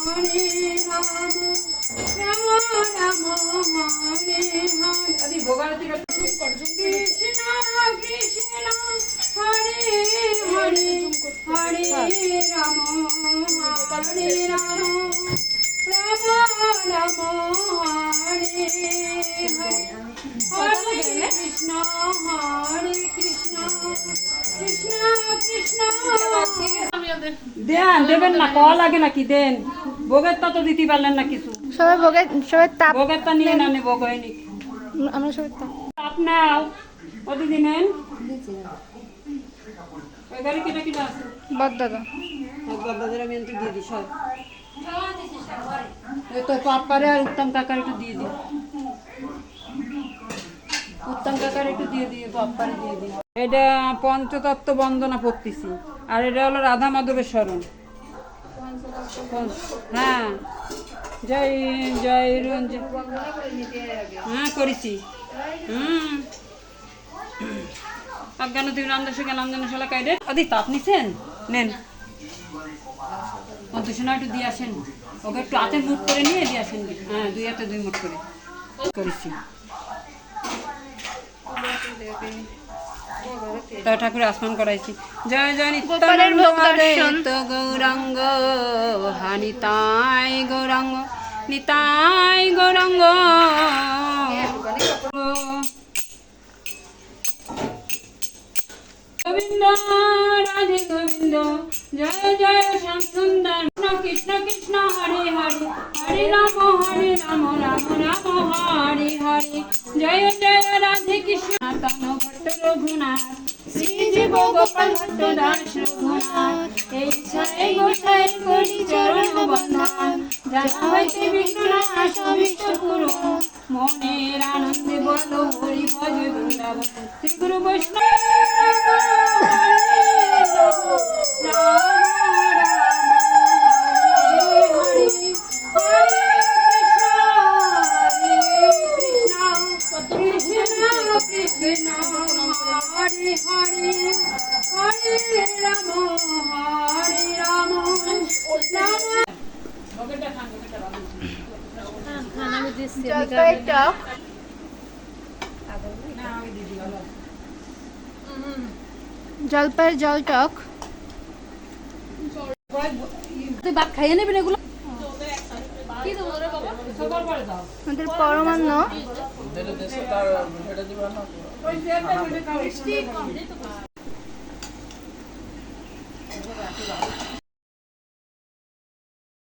হরে রাম রাম রাম হরে হরে। আদি ভোগারতি কৃষ্ণ কৃষ্ণ হরে হরে হরে রাম হরে রাম রাম রাম হরে হরে হরে কৃষ্ণ কৃষ্ণ কৃষ্ণ দেন দেবেন না কল লাগে নাকি দেন ভোগের তো দিতে পারলেন না কিছু সবাই সবাই তাপ ভোগের তা নিয়ে না ভোগ হয়নি আমরা সবাই তাপ আপনাও ও দিদি নেন ওই গাড়ি কিনা কিনা আছে বড়দাদা দাদাদের আমি একটু দিয়ে দিই সব ওই তো পাপারে আর উত্তম কাকার একটু দিয়ে দিই উত্তম কাকার একটু দিয়ে দিয়ে পাপারে দিয়ে দিই এটা পঞ্চতত্ত্ব বন্দনা পড়তেছি আর এটা হলো রাধা মাধবের স্মরণ হ্যাঁ জয় জয় রঞ্জন হ্যাঁ করেছি অজ্ঞান দিবানন্দ সুজ্ঞান অঞ্জনশালা কাইডে আদি তাপ নিছেন নেন অন্তঃসনা একটু দিয়ে আসেন ওকে একটু হাতে মুট করে নিয়ে দিয়ে আসেন হ্যাঁ দুই হাতে দুই মুট করে করেছি তাও ঠাকুর আসমান করাইছি জয় জয় নিত্য গৌরাঙ্গ হানিতাই গৌরাঙ্গ নিতাই গৌরাঙ্গ গোবিন্দ রাধে গোবিন্দ জয় জয় শ্যাম সুন্দর কৃষ্ণ কৃষ্ণ হরে হরে হরে রাম রাম রাম হরে হরে জয় জয় রাধে কৃষ্ণ তন ভট্ট রঘুনাথ শ্রী জীব গোপাল ভট্ট দাস রঘুনাথ এই ছায় গোসাই করি চরণ বন্ধন জানা হইতে বিঘ্ন নাশ অভীষ্ট পূরণ মনের আনন্দে বলো হরি ভজ বৃন্দাবন শ্রী গুরু বৈষ্ণব জলপাইয়ের জল টক ভাত খাইয়ে নেবেন এগুলো আমাদের পরমান্ন